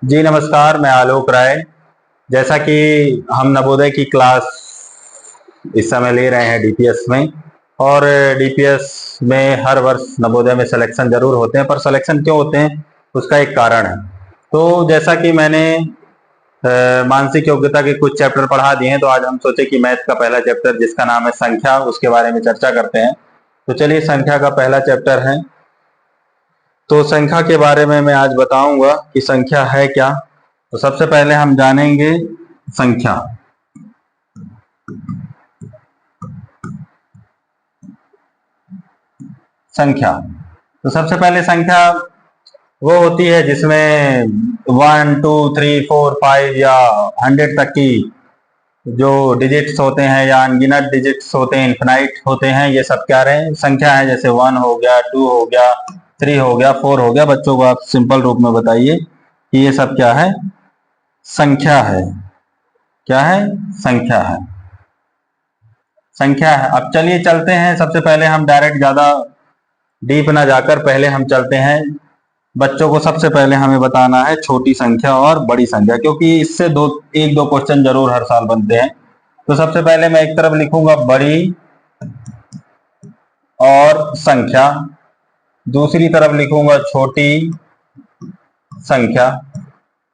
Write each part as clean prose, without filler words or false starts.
जी नमस्कार, मैं आलोक राय। जैसा कि हम नवोदय की क्लास इस समय ले रहे हैं डीपीएस में, और डीपीएस में हर वर्ष नवोदय में सिलेक्शन जरूर होते हैं, पर सिलेक्शन क्यों होते हैं उसका एक कारण है। तो जैसा कि मैंने मानसिक योग्यता के कुछ चैप्टर पढ़ा दिए हैं, तो आज हम सोचे कि मैथ का पहला चैप्टर जिसका नाम है संख्या, उसके बारे में चर्चा करते हैं। तो चलिए, संख्या का पहला चैप्टर है। तो संख्या के बारे में मैं आज बताऊंगा कि संख्या है क्या। तो सबसे पहले हम जानेंगे संख्या। संख्या तो सबसे पहले संख्या वो होती है जिसमें 1 2 3 4 5 या 100 तक की जो डिजिट्स होते हैं या अनगिनत डिजिट्स होते हैं, इनफिनाइट होते हैं, ये सब क्या रहे संख्या है। जैसे 1 हो गया, 2 हो गया, 3 हो गया, 4 हो गया। बच्चों को आप सिंपल रूप में बताइए कि ये सब क्या है, संख्या है। क्या है? संख्या है। संख्या है। अब चलिए चलते हैं, सबसे पहले हम डायरेक्ट ज्यादा डीप ना जाकर पहले हम चलते हैं। बच्चों को सबसे पहले हमें बताना है छोटी संख्या और बड़ी संख्या, क्योंकि इससे एक दो क्वेश्चन जरूर हर साल बनते हैं। तो सबसे पहले मैं एक तरफ लिखूंगा बड़ी और संख्या, दूसरी तरफ लिखूंगा छोटी संख्या।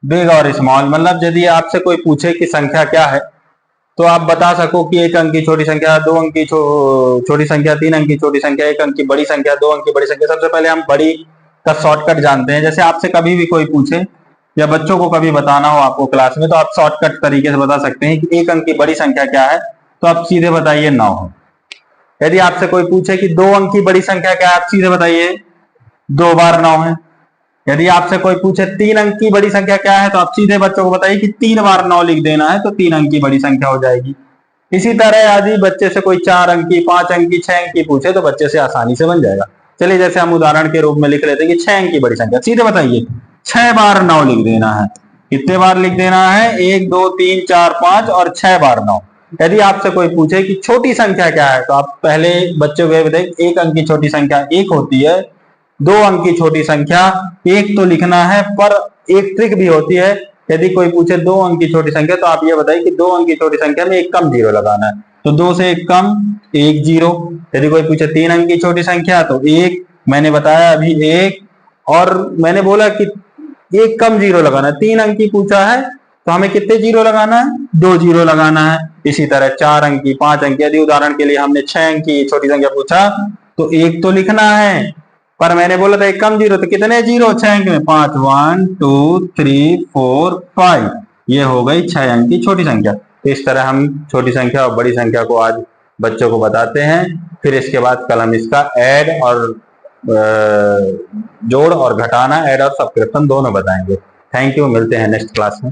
बिग और स्मॉल, मतलब यदि आपसे कोई पूछे कि संख्या क्या है, तो आप बता सको कि 1 अंक की छोटी संख्या, 2 अंक की छोटी संख्या, 3 अंक की छोटी संख्या, 1 अंक की बड़ी संख्या, 2 अंक की बड़ी संख्या। सबसे पहले हम बड़ी का शॉर्टकट जानते हैं। जैसे आपसे कभी भी कोई पूछे या बच्चों को कभी बताना हो आपको क्लास में, तो आप शॉर्टकट तरीके से बता सकते हैं कि 1 अंक की बड़ी संख्या क्या है, तो आप सीधे बताइए 9 है। यदि आपसे कोई पूछे कि 2 अंक की बड़ी संख्या क्या है, आप सीधे बताइए 2 बार 9 है। यदि आपसे कोई पूछे 3 अंक की बड़ी संख्या क्या है, तो आप सीधे बच्चों को बताइए कि 3 बार 9 लिख देना है, तो 3 अंक की बड़ी संख्या हो जाएगी। इसी तरह यदि बच्चे से कोई 4 अंक की, 5 अंक की, 6 अंक की पूछे, तो बच्चे से आसानी से बन जाएगा। चलिए, जैसे हम उदाहरण के रूप में लिख लेते हैं कि 6 अंक की बड़ी संख्या, सीधे बताइए 6 बार 9 लिख देना है। कितने बार लिख देना है? 1 2 3 4 5 और 6 बार 9। यदि आपसे कोई पूछे कि छोटी संख्या क्या है, तो आप पहले बच्चों को बताइए 1 अंक की छोटी संख्या 1 होती है। 2 अंक की छोटी संख्या 1 तो लिखना है, पर एक ट्रिक भी होती है। यदि कोई पूछे 2 अंक की छोटी संख्या, तो आप ये बताइए कि 2 अंक की छोटी संख्या में एक कम जीरो लगाना है, तो 2 से एक कम 1 जीरो। यदि कोई पूछे 3 अंक की छोटी संख्या, तो 1, मैंने बताया अभी 1, और मैंने बोला कि एक कम जीरो लगाना है। 3 अंक की पूछा है तो हमें कितने जीरो लगाना है? 2 जीरो लगाना है। इसी तरह 4 अंक की, 5 अंक की, यदि उदाहरण के लिए हमने 6 अंक की छोटी संख्या पूछा, तो 1 तो लिखना है, पर मैंने बोला था एक कम जीरो, तो कितने जीरो 6 अंक में? 5, 1 2 3 4 5। ये हो गई 6 अंक की छोटी संख्या। तो इस तरह हम छोटी संख्या और बड़ी संख्या को आज बच्चों को बताते हैं। फिर इसके बाद कल हम इसका ऐड और जोड़ और घटाना, ऐड और सबट्रैक्शन दोनों बताएंगे। थैंक यू, मिलते हैं नेक्स्ट क्लास में।